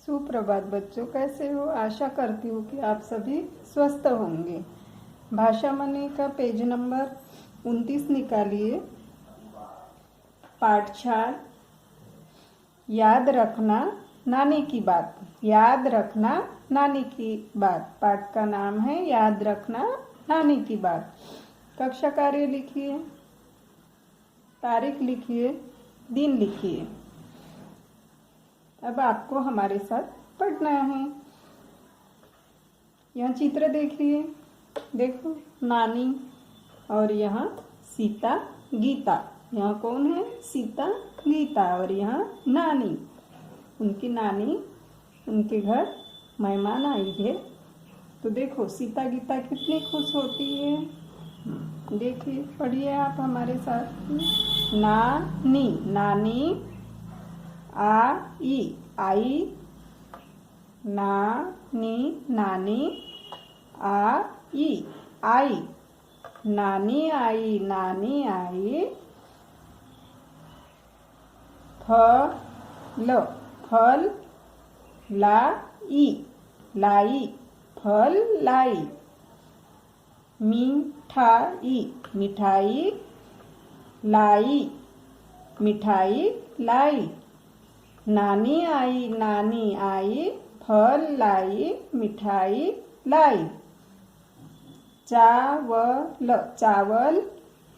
सुप्रभात बच्चों, कैसे हो? आशा करती हूँ कि आप सभी स्वस्थ होंगे। भाषा मनी का पेज नंबर 29 निकालिए। पाठ 4, याद रखना नानी की बात। याद रखना नानी की बात। पाठ का नाम है याद रखना नानी की बात। कक्षा कार्य लिखिए, तारीख लिखिए, दिन लिखिए। अब आपको हमारे साथ पढ़ना है। यहाँ चित्र देखिए, देखो नानी और यहाँ सीता गीता। यहाँ कौन है? सीता गीता और यहाँ नानी। उनकी नानी उनके घर मेहमान आई है। तो देखो सीता गीता कितनी खुश होती है। देखिए, पढ़िए आप हमारे साथ। नानी नानी, आई आई, नानी नानी, आई आई, नानी आई नानी आई। फल फल, लाई लाई, फल लाई। मिठाई मिठाई, लाई मिठाई लाई। नानी आई, फल लाई, मिठाई लाई। चावल चावल,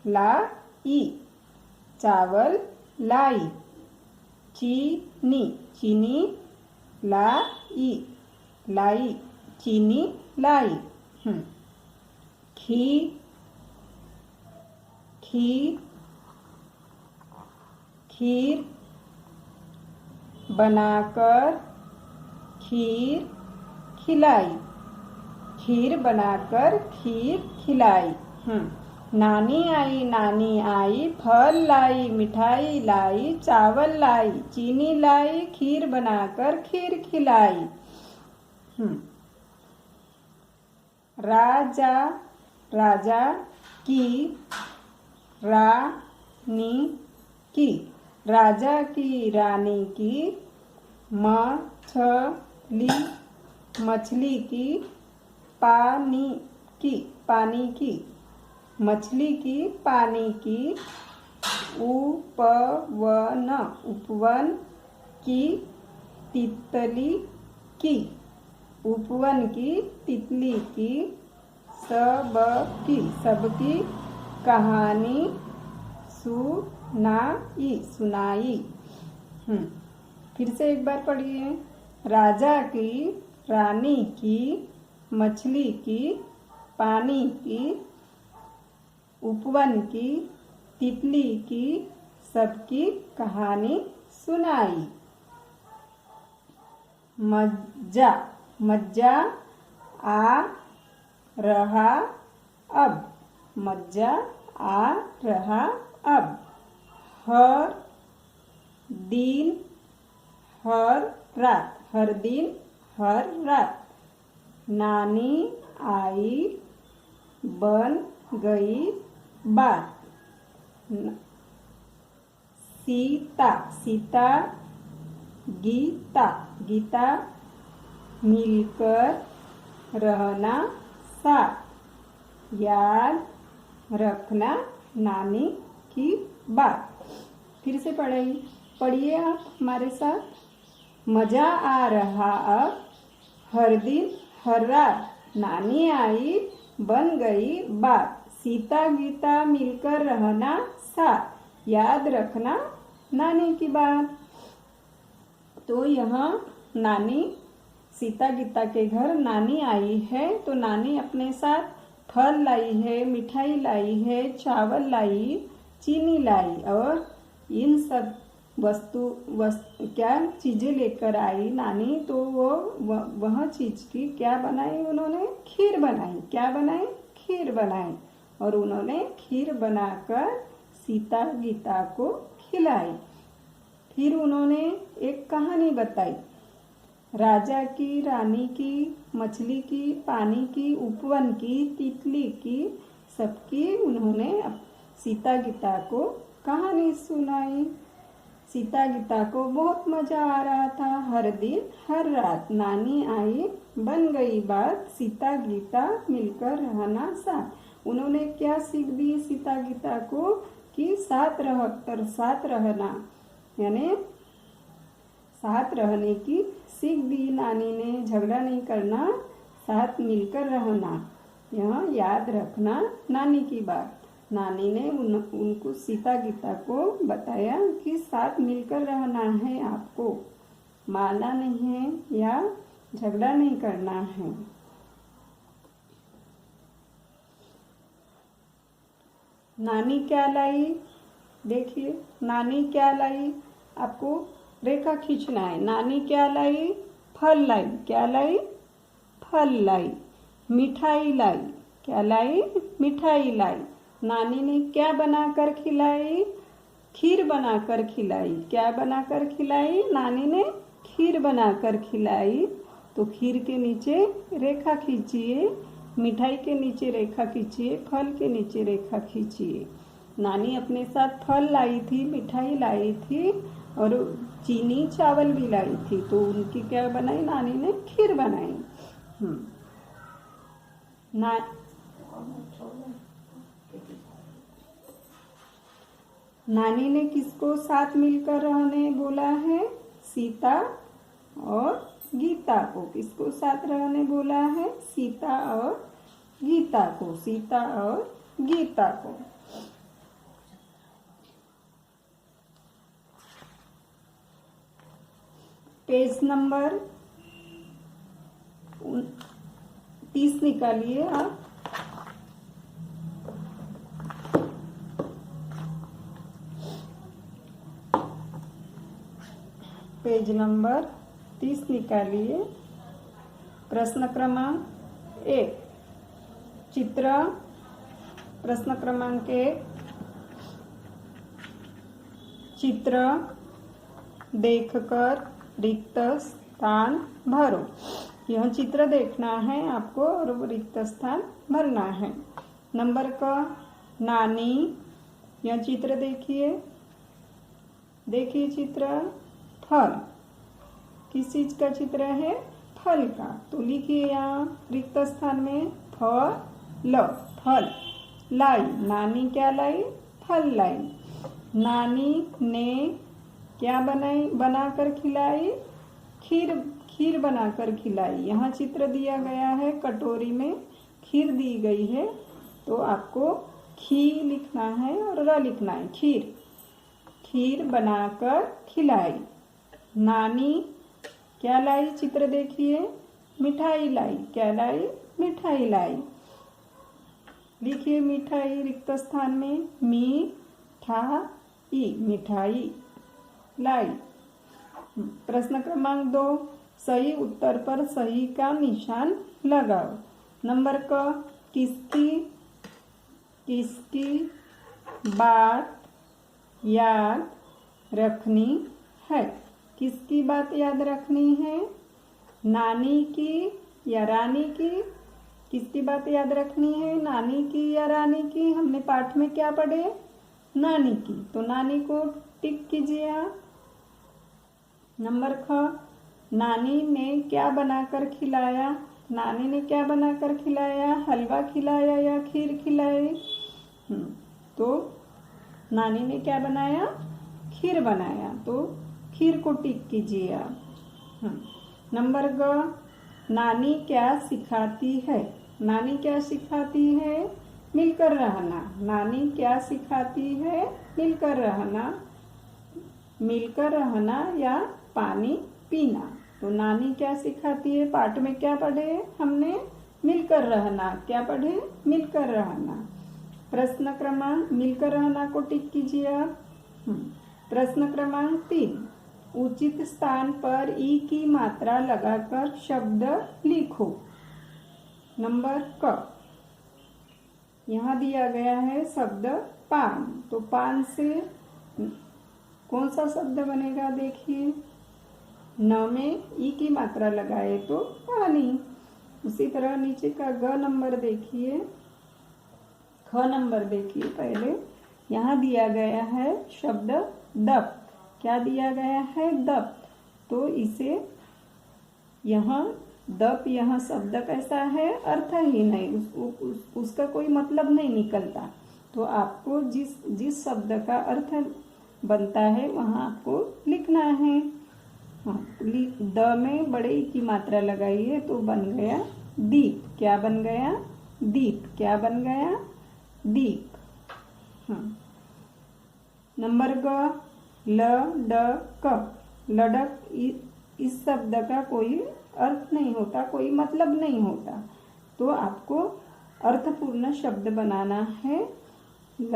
लाई चावल लाई। चीनी चीनी, लाई चीनी लाई। खीर खीर खीर बनाकर खीर खिलाई। खीर बनाकर खीर खिलाई। नानी आई, फल लाई, मिठाई लाई, चावल लाई, चीनी लाई, खीर बनाकर खीर खिलाई। राजा राजा की, रानी की, राजा की रानी की। मछली मछली की, पानी की पानी की, मछली की पानी की। उपवन उपवन की, तितली की, उपवन की तितली की। सबकी सबकी कहानी सुनाई। फिर से एक बार पढ़िए। राजा की, रानी की, मछली की, पानी की, उपवन की, तितली की, सबकी कहानी सुनाई। मज्जा मज्जा आ रहा अब, मज्जा आ रहा अब। हर दिन हर रात, हर दिन हर रात। नानी आई, बन गई बात। सीता सीता, गीता गीता, मिलकर रहना साथ। याद रखना नानी की बात। फिर से पढ़िए आप हमारे साथ। मज़ा आ रहा अब, हर दिन हर रात। नानी आई, बन गई बात। सीता गीता, मिलकर रहना साथ। याद रखना नानी की बात। तो यहाँ नानी, सीता गीता के घर नानी आई है। तो नानी अपने साथ फल लाई है, मिठाई लाई है, चावल लाई, चीनी लाई और इन सब वस्तु क्या चीज़ें लेकर आई नानी। तो वह चीज़ की क्या बनाई उन्होंने? खीर बनाई। क्या बनाई? खीर बनाई। और उन्होंने खीर बनाकर सीता गीता को खिलाई। फिर उन्होंने एक कहानी बताई। राजा की, रानी की, मछली की, पानी की, उपवन की, तितली की, सबकी उन्होंने सीता गीता को कहानी सुनाई। सीता गीता को बहुत मजा आ रहा था। हर दिन हर रात नानी आई बन गई बात, सीता गीता मिलकर रहना साथ। उन्होंने क्या सीख दी सीता गीता को कि साथ रहना, यानी साथ रहने की सीख दी नानी ने। झगड़ा नहीं करना, साथ मिलकर रहना, यह याद रखना नानी की बात। नानी ने उनको सीता गीता को बताया कि साथ मिलकर रहना है आपको, मारना नहीं है या झगड़ा नहीं करना है। नानी क्या लाई, देखिए नानी क्या लाई, आपको रेखा खींचना है। नानी क्या लाई, फल लाई। क्या लाई, फल लाई। मिठाई लाई। क्या लाई, मिठाई लाई। नानी ने क्या बनाकर खिलाई, खीर बनाकर खिलाई। क्या बनाकर खिलाई, नानी ने खीर बनाकर खिलाई। तो खीर के नीचे रेखा खींचिए, मिठाई के नीचे रेखा खींचिए, फल के नीचे रेखा खींचिए। नानी अपने साथ फल लाई थी, मिठाई लाई थी और चीनी चावल भी लाई थी। तो उनकी क्या बनाई, नानी ने खीर बनाई। नानी ने किसको साथ मिलकर रहने बोला है, सीता और गीता को। किसको साथ रहने बोला है, सीता और गीता को। सीता और गीता को। पेज नंबर 30 निकालिए आप। पेज नंबर 30 निकालिए। प्रश्न क्रमांक 1 चित्र। प्रश्न क्रमांक 1 चित्र देखकर रिक्त स्थान भरो। यह चित्र देखना है आपको और रिक्त स्थान भरना है। नंबर का नानी, यह चित्र देखिए, देखिए चित्र। फल, किस चीज का चित्र है, फल का। तो लिखिए यहाँ रिक्त स्थान में फल। फल लाई, नानी क्या लाई, फल लाई। नानी ने क्या बनाकर खिलाई, खीर बनाकर खिलाई। यहाँ चित्र दिया गया है, कटोरी में खीर दी गई है, तो आपको खी लिखना है और र लिखना है। खीर बनाकर खिलाई। नानी क्या लाई, चित्र देखिए, मिठाई लाई। क्या लाई, मिठाई लाई। लिखिए मिठाई रिक्त स्थान में, मिठाई लाई। प्रश्न क्रमांक 2 सही उत्तर पर सही का निशान लगाओ। नंबर क किसकी बात याद रखनी है। किसकी बात याद रखनी है, नानी की या रानी की। किसकी बात याद रखनी है, नानी की या रानी की। हमने पाठ में क्या पढ़े, नानी की, तो नानी को टिक कीजिए आप। नंबर ख नानी ने क्या बनाकर खिलाया। नानी ने क्या बनाकर खिलाया, हलवा खिलाया या खीर खिलाई। तो नानी ने क्या बनाया, खीर बनाया, तो खीर को टिक कीजिए आप। नंबर ग नानी क्या सिखाती है। नानी क्या सिखाती है, मिलकर रहना। नानी क्या सिखाती है, मिलकर रहना। मिलकर रहना या पानी पीना। तो नानी क्या सिखाती है, पाठ में क्या पढ़े हमने, मिलकर रहना। क्या पढ़े, मिलकर रहना। प्रश्न क्रमांक, मिलकर रहना को टिक कीजिए आप। प्रश्न क्रमांक 3 उचित स्थान पर ई की मात्रा लगाकर शब्द लिखो। नंबर क यहाँ दिया गया है शब्द पान, तो पान से कौन सा शब्द बनेगा, देखिए न में ई की मात्रा लगाए तो पानी। उसी तरह नीचे का ग नंबर देखिए, ख नंबर देखिए। पहले यहाँ दिया गया है शब्द दप, क्या दिया गया है? दप। तो इसे यहाँ दप, यहाँ शब्द कैसा है? अर्थ ही नहीं, उसका कोई मतलब नहीं निकलता। तो आपको जिस शब्द का अर्थ बनता है वहाँ आपको लिखना है। हाँ, द में बड़े ई की मात्रा लगाइए तो बन गया दीप। क्या बन गया? दीप। क्या बन गया? दीप। हाँ। नंबर ग, ल ड क। लडक, इस शब्द का कोई अर्थ नहीं होता, कोई मतलब नहीं होता। तो आपको अर्थपूर्ण शब्द बनाना है। ल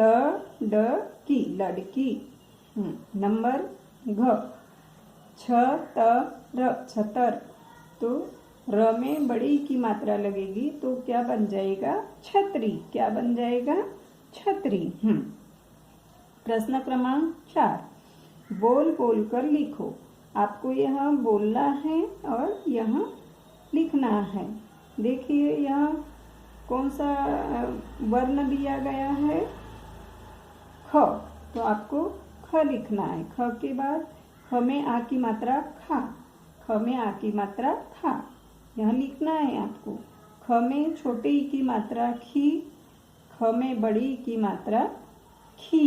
ड की, लड़की। नंबर घ, छ त र, छतर। तो र में बड़ी की मात्रा लगेगी तो क्या बन जाएगा? छतरी। क्या बन जाएगा? छतरी। प्रश्न क्रमांक 4, बोल बोल कर लिखो। आपको यहाँ बोलना है और यहाँ लिखना है। देखिए यहाँ कौन सा वर्ण दिया गया है? ख। तो आपको ख लिखना है। ख के बाद ख में आ की मात्रा खा। ख में आ की मात्रा खा, यहाँ लिखना है आपको। ख में छोटे ई की मात्रा खी। ख में बड़ी ई की मात्रा खी।